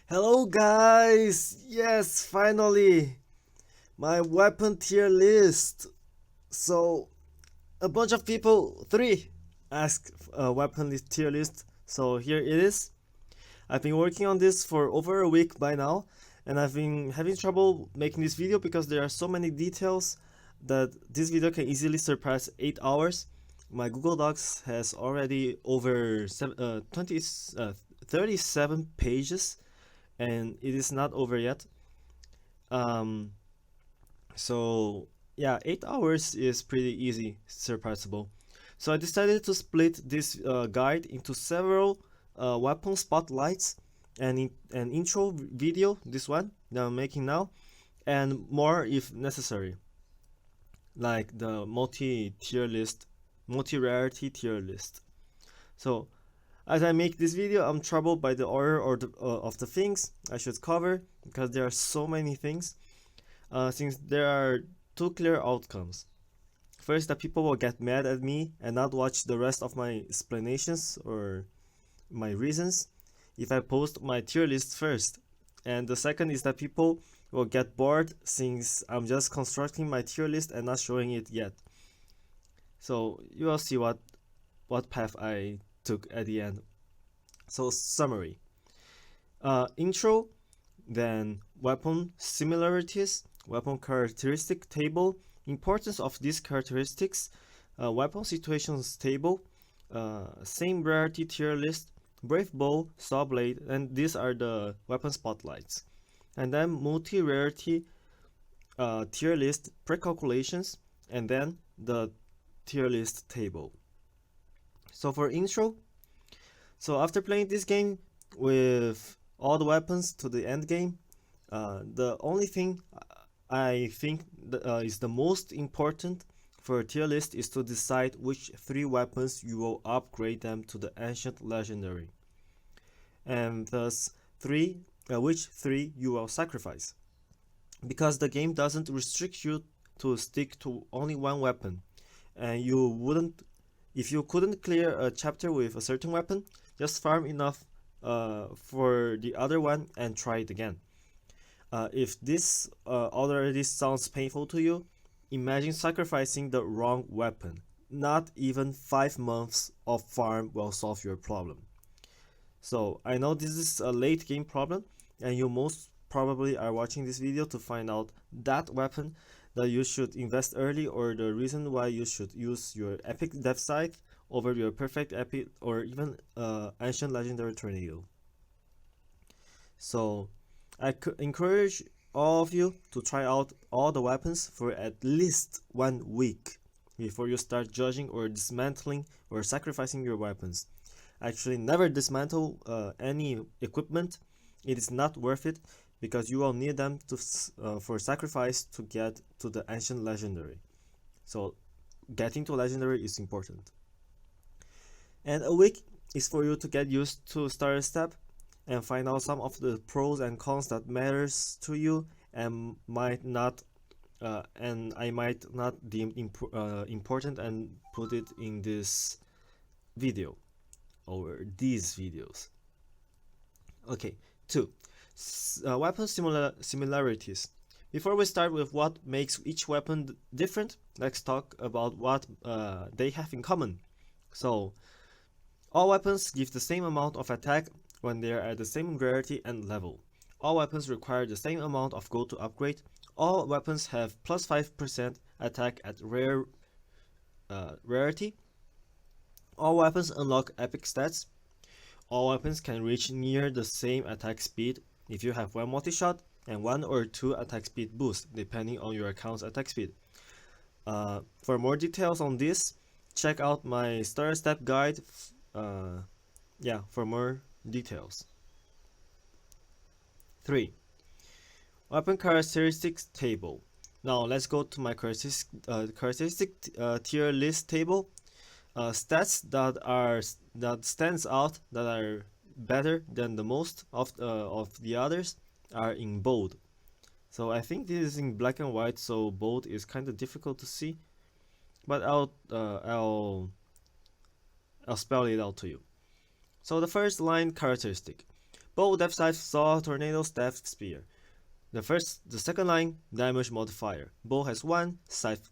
Hello guys! Yes, finally! My weapon tier list. So, a bunch of people, three, asked a weapon tier list. So here it is. I've been working on this for over a week by now, and I've been having trouble making this video because there are so many details that this video can easily surpass 8 hours. My Google Docs has already over 37 pages, and it is not over yet. Um, so yeah, 8 hours is pretty easy, surpassable. So I decided to split this guide into several weapon spotlights and an intro video, this one that I'm making now, and more if necessary, like the multi-rarity tier list. So as I make this video, I'm troubled by the order of the things I should cover because there are so many things. Since there are two clear outcomes. First, that people will get mad at me and not watch the rest of my explanations or my reasons if I post my tier list first. And the second is that people will get bored since I'm just constructing my tier list and not showing it yet. So you will see what path I took at the end. So summary. Intro, then weapon similarities, weapon characteristic table, importance of these characteristics, weapon situations table, same rarity tier list, brave bow, saw blade, and these are the weapon spotlights. And then multi-rarity tier list pre-calculations, and then the tier list table. So for intro, so after playing this game with all the weapons to the end game, the only thing I think is the most important for a tier list is to decide which three weapons you will upgrade them to the ancient legendary, and thus which three you will sacrifice, because the game doesn't restrict you to stick to only one weapon, and you wouldn't if you couldn't clear a chapter with a certain weapon, just farm enough for the other one and try it again. If this already sounds painful to you, imagine sacrificing the wrong weapon. Not even 5 months of farm will solve your problem. So I know this is a late game problem, and you most probably are watching this video to find out that weapon that you should invest early, or the reason why you should use your epic death scythe over your perfect epic or even ancient legendary tornado. So I could encourage all of you to try out all the weapons for at least 1 week before you start judging or dismantling or sacrificing your weapons. Actually, never dismantle any equipment. It is not worth it because you will need them for sacrifice to get to the ancient legendary. So getting to legendary is important. And a week is for you to get used to starter step and find out some of the pros and cons that matters to you and I might not deem important and put it in this video or these videos. Okay, 2. Weapon similarities. Before we start with what makes each weapon different, let's talk about what they have in common. So, all weapons give the same amount of attack when they are at the same rarity and level. All weapons require the same amount of gold to upgrade. All weapons have plus 5% attack at rarity. All weapons unlock epic stats. All weapons can reach near the same attack speed if you have one multi-shot and 1 or 2 attack speed boost, depending on your account's attack speed. For more details on this, check out my starter step guide. For more details. 3. Weapon characteristics table. Now let's go to my characteristic tier list table. Stats that stands out, that are better than the most of the others, are in bold. So I think this is in black and white, so bold is kind of difficult to see, but I'll spell it out to you. So the first line characteristic: Bow, depth scythe, saw, tornado, staff, spear. The second line, damage modifier. Bow has 1, scythe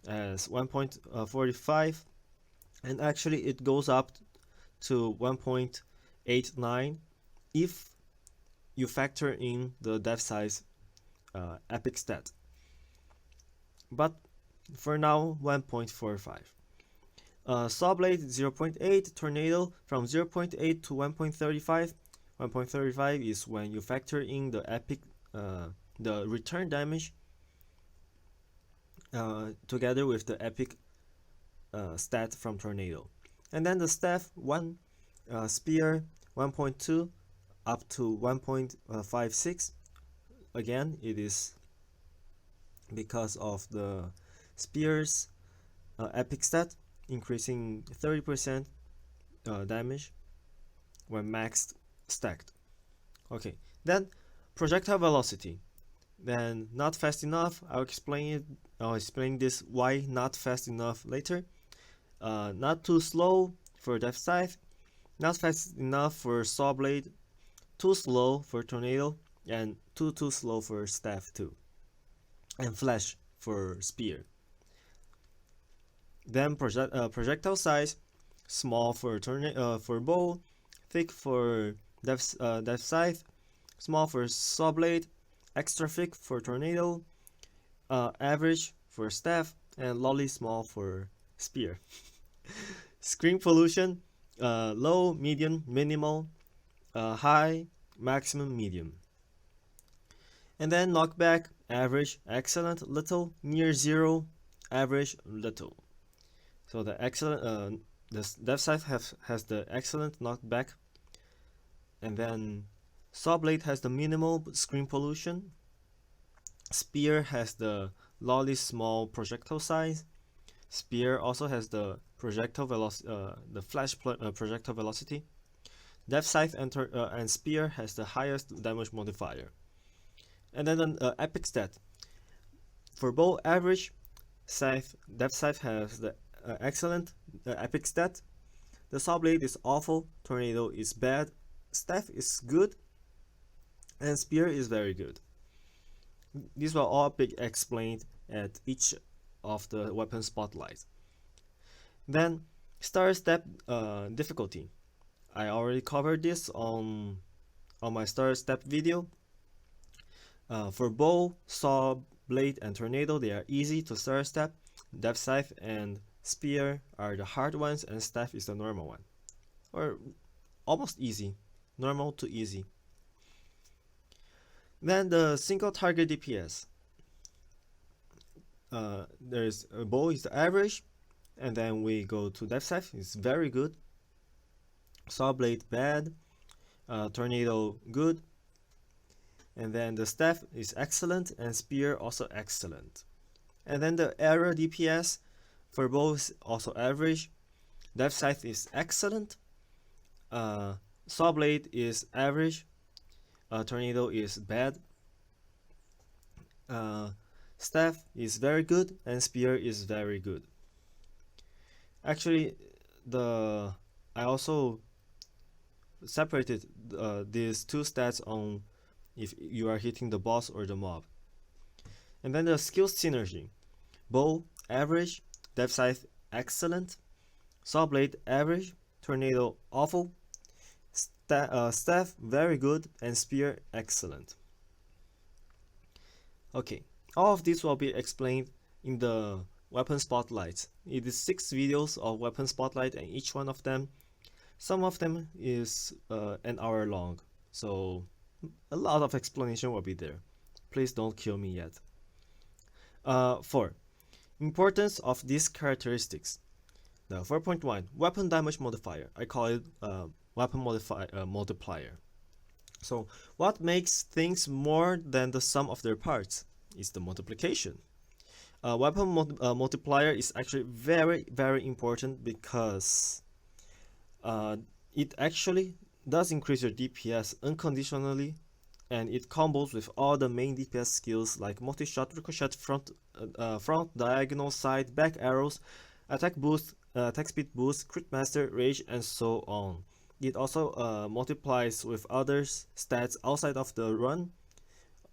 has 1.45, and actually it goes up to 1.89 if you factor in the depth size epic stat. But for now, 1.45. Saw blade 0.8, tornado from 0.8 to 1.35. 1.35 is when you factor in the epic, the return damage together with the epic stat from tornado. And then the staff 1, spear 1.2 up to 1.56. Again, it is because of the spear's epic stat increasing 30% damage when maxed stacked. Okay, then projectile velocity. Then not fast enough. I'll explain this why not fast enough later. Not too slow for depth scythe, not fast enough for saw blade, too slow for tornado, and too slow for staff too, and flash for spear. Then projectile size, small for for bow, thick for depth scythe, small for saw blade, extra thick for tornado, average for staff, and lolly small for spear. Screen pollution, low, medium, minimal, high, maximum, medium. And then knockback, average, excellent, little, near zero, average, little. So the excellent, the depth scythe has the excellent knockback, and then saw blade has the minimal screen pollution. Spear has the lolly small projectile size. Spear also has the projectile velocity, the flash projectile velocity. Depth scythe and spear has the highest damage modifier. And then the epic stat. For bow, average, scythe, depth scythe has the excellent epic stat. The saw blade is awful, tornado is bad, staff is good, and spear is very good. These will all be explained at each of the weapon spotlights. Then star step difficulty. I already covered this on my star step video. For bow, saw, blade, and tornado, they are easy to star step. Depth scythe and spear are the hard ones, and staff is the normal one, or almost easy, normal to easy. Then the single target DPS. There's a bow is the average, and then we go to depth scythe, it's very good. Saw blade bad, tornado good, and then the staff is excellent, and spear also excellent. And then the arrow DPS for both also average. Depth scythe is excellent. Saw blade is average. Tornado is bad. Staff is very good, and spear is very good. Actually, I also separated these two stats on if you are hitting the boss or the mob. And then the skill synergy. Bow, average. Depth scythe, excellent. Saw blade, average. Tornado, awful. Staff, very good. And spear, excellent. Okay, all of this will be explained in the weapon spotlights. It is 6 videos of weapon spotlight, and each one of them, some of them is an hour long. So a lot of explanation will be there. Please don't kill me yet. 4. Importance of these characteristics. The 4.1 weapon damage modifier. I call it weapon multiplier. So what makes things more than the sum of their parts is the multiplication. Weapon multiplier is actually very, very important because it actually does increase your DPS unconditionally, and it combos with all the main DPS skills like multi-shot, ricochet, front, diagonal, side, back arrows, attack boost, attack speed boost, crit master, rage, and so on. it also multiplies with other stats outside of the run,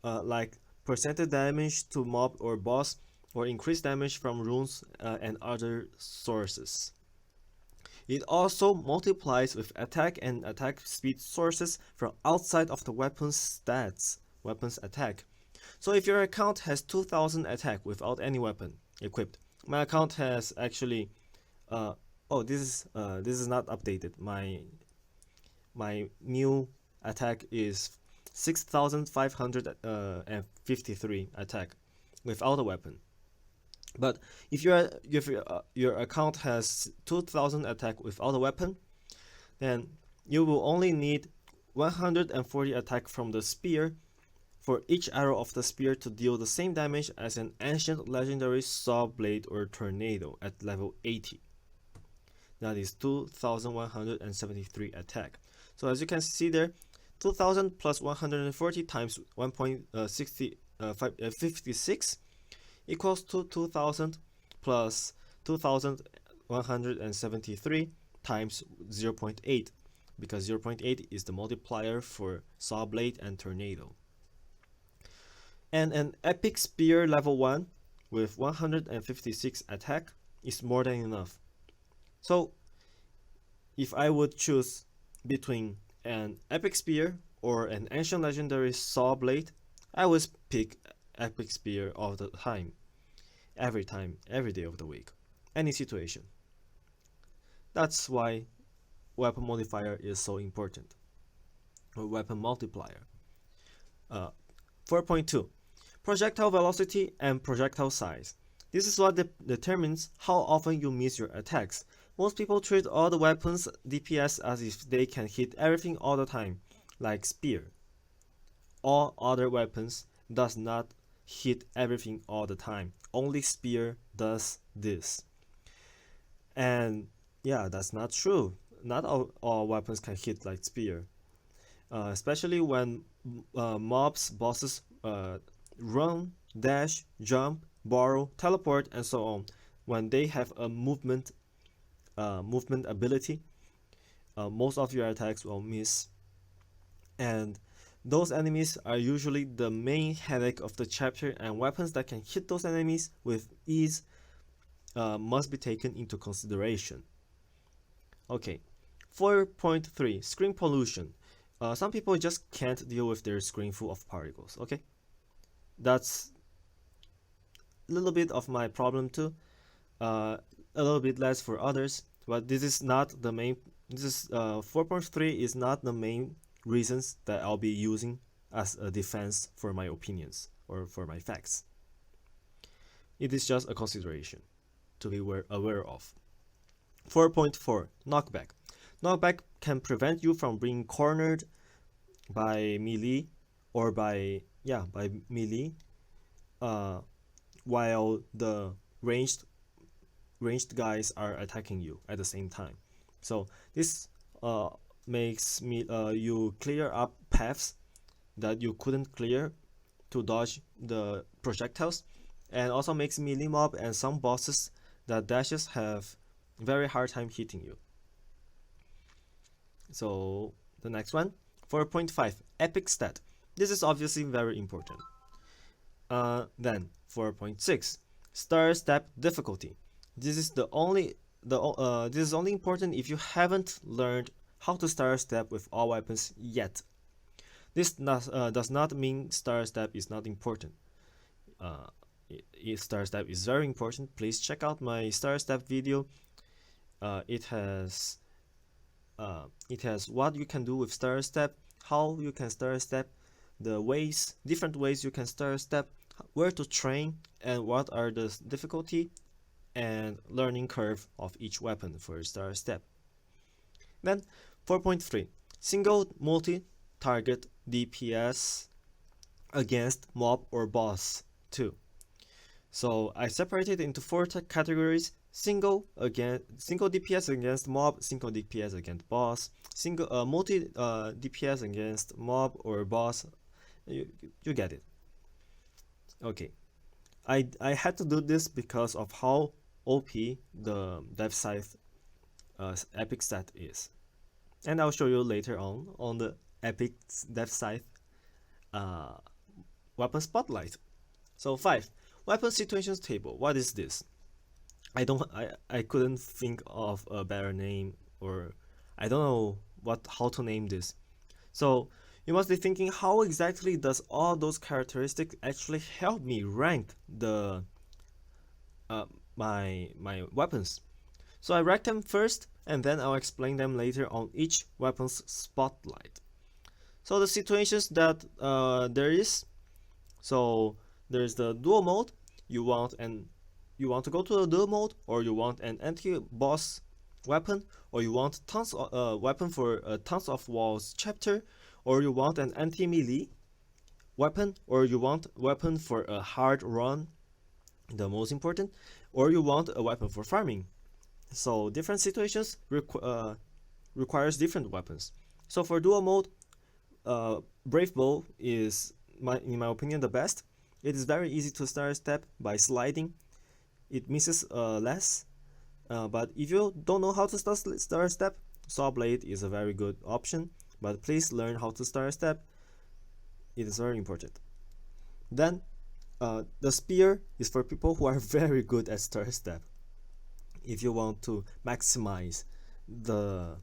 like percentage damage to mob or boss, or increased damage from runes and other sources. It also multiplies with attack and attack speed sources from outside of the weapon's stats, weapon's attack. So if your account has 2000 attack without any weapon equipped, my account has actually, oh, this is not updated. My new attack is 6553 attack without a weapon. But if your account has 2000 attack without a weapon, then you will only need 140 attack from the spear for each arrow of the spear to deal the same damage as an ancient legendary saw blade or tornado at level 80. That is 2173 attack. So as you can see there, 2000 plus 140 times 1.56 equals to 2000 plus 2173 times 0.8, because 0.8 is the multiplier for saw blade and tornado. And an epic spear level 1 with 156 attack is more than enough. So if I would choose between an epic spear or an ancient legendary saw blade, I would pick epic spear all the time, every day of the week, any situation. That's why weapon modifier is so important, or weapon multiplier. 4.2, projectile velocity and projectile size. This is what determines how often you miss your attacks. Most people treat all the weapons DPS as if they can hit everything all the time, like spear. All other weapons does not hit everything all the time. Only spear does this. And yeah, that's not true. Not all weapons can hit like spear. Especially when bosses run, dash, jump, borrow, teleport, and so on. When they have a movement ability, most of your attacks will miss. And those enemies are usually the main headache of the chapter, and weapons that can hit those enemies with ease must be taken into consideration. Okay, 4.3, screen pollution. Some people just can't deal with their screen full of particles, okay? That's a little bit of my problem too. A little bit less for others, but this is not the main. This is 4.3 is not the main reasons that I'll be using as a defense for my opinions or for my facts. It is just a consideration to be aware of. 4.4, knockback. Knockback can prevent you from being cornered by melee or by melee while the ranged guys are attacking you at the same time. So this makes you clear up paths that you couldn't clear to dodge the projectiles, and also makes melee mob and some bosses that dashes have very hard time hitting you. So the next one, 4.5, epic stat. This is obviously very important. Then 4.6, star step difficulty. This is only important if you haven't learned how to star step with all weapons yet. This does not mean star step is not important. Star step is very important. Please check out my star step video. It has what you can do with star step, how you can star step, the different ways you can star step, where to train, and what are the difficulty and learning curve of each weapon for star step. Then 4.3, single multi-target DPS against mob or boss 2. So I separated into 4 categories: single DPS against mob, single DPS against boss, single multi DPS against mob or boss. You get it. Okay, I had to do this because of how OP the dev scythe epic stat is. and I'll show you later on the epic dev scythe weapon spotlight. So 5. Weapon situations table. What is this? I couldn't think of a better name, or I don't know how to name this. So you must be thinking, how exactly does all those characteristics actually help me rank the my weapons? So I rank them first, and then I'll explain them later on each weapon's spotlight. So the situations that there is, so there's the dual mode. You want to go to the dual mode, or you want an anti-boss weapon, or you want tons of weapon for tons of walls chapter, or you want an anti-melee weapon, or you want weapon for a hard run, the most important, or you want a weapon for farming. So different situations requires different weapons. So for dual mode, Brave Bow is in my opinion the best. It is very easy to start step by sliding. It misses less, but if you don't know how to start step, Saw Blade is a very good option. But please learn how to start step. It is very important. Then the spear is for people who are very good at start step. If you want to maximize the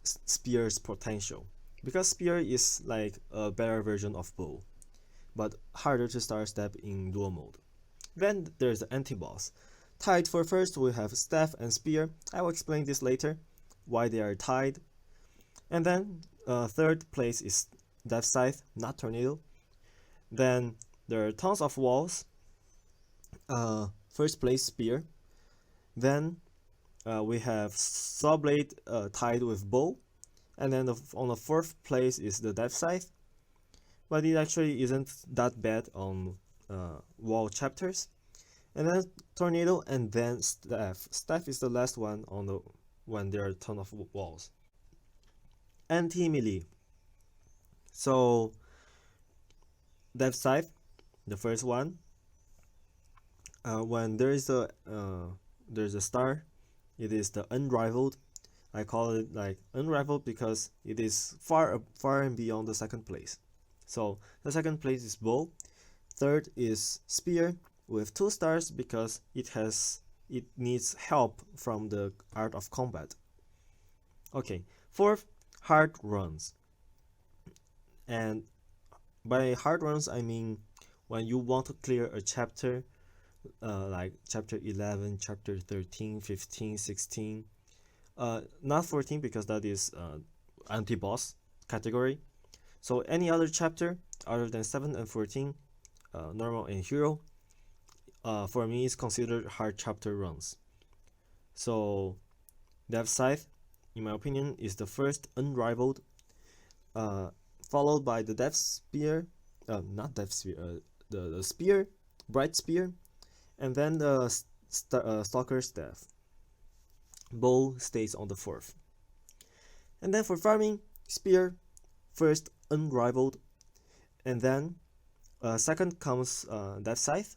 spear's potential, because spear is like a better version of bow, but harder to start step in dual mode. Then there's the anti-boss. Tied for first, we have staff and spear. I will explain this later, why they are tied. And then third place is death scythe, not tornado. Then there are tons of walls. First place spear. Then we have saw blade tied with bow, and then on the fourth place is the death scythe, but it actually isn't that bad on wall chapters. And then tornado, and then staff. Staff is the last one on the when there are a ton of walls. Anti-melee. So death scythe, the first one. When there's a star, it is the unrivaled. I call it like unrivaled because it is far and beyond the second place. So the second place is bow. Third is spear with 2 stars because it needs help from the art of combat. Okay, fourth, hard runs. And by hard runs I mean when you want to clear a chapter, like chapter 11, chapter 13, 15, 16, not 14 because that is anti-boss category. So any other chapter other than 7 and 14, normal and hero, for me is considered hard chapter runs. So Death Scythe, in my opinion, is the first unrivaled, followed by the Death Spear, not Death Spear, the Spear, Bright Spear, and then the Stalker Staff. Bow stays on the 4th. And then for farming, Spear, first unrivaled, and then second comes Death Scythe,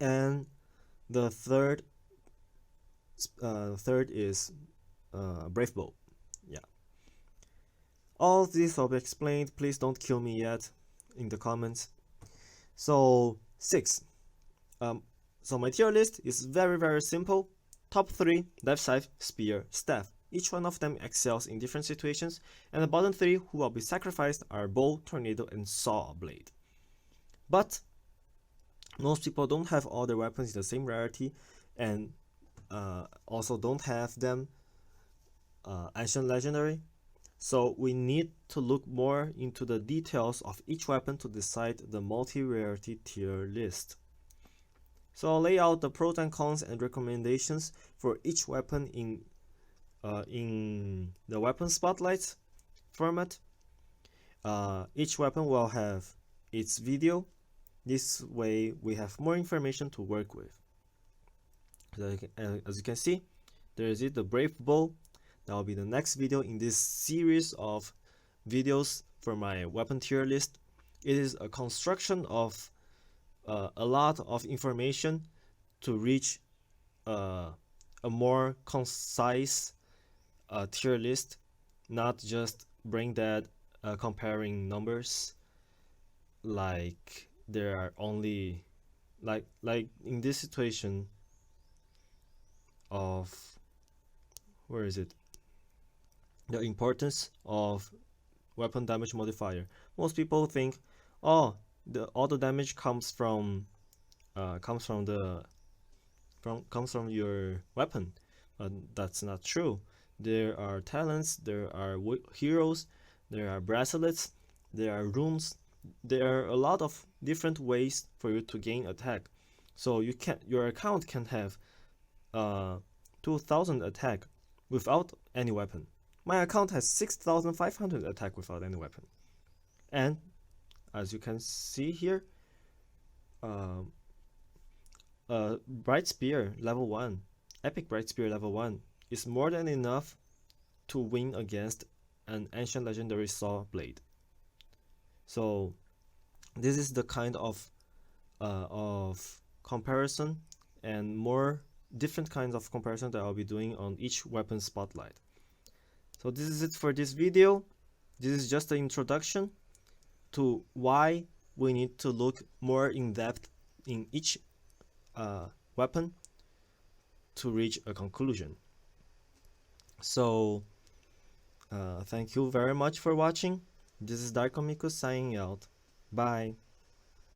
and the third is Brave Bow. Yeah. All of this will be explained. Please don't kill me yet in the comments. So 6. So my tier list is very simple. Top 3, Death Scythe, Spear, Staff. Each one of them excels in different situations, and the bottom 3 who will be sacrificed are Bow, Tornado, and Saw Blade. But most people don't have all their weapons in the same rarity, and also don't have them Ancient Legendary. So we need to look more into the details of each weapon to decide the multi-rarity tier list. So I'll lay out the pros and cons and recommendations for each weapon in the weapon spotlight format. Each weapon will have its video. This way we have more information to work with. So as you can see, there is the Brave Bow. That will be the next video in this series of videos for my weapon tier list. It is a construction of a lot of information to reach a more concise a tier list, not just bring that comparing numbers. Like there are only like in this situation of, where is it, the importance of weapon damage modifier. Most people think, oh, the auto damage comes from the comes from your weapon, but that's not true. There are talents, there are heroes, there are bracelets, there are runes. There are a lot of different ways for you to gain attack. So your account can have 2000 attack without any weapon. My account has 6500 attack without any weapon. And as you can see here, uh, Bright Spear level 1, Epic Bright Spear level 1 is more than enough to win against an Ancient Legendary Saw Blade. So this is the kind of comparison and more different kinds of comparison that I'll be doing on each weapon spotlight. So this is it for this video. This is just an introduction to why we need to look more in depth in each weapon to reach a conclusion. So thank you very much for watching. This is Darko Miku signing out. Bye.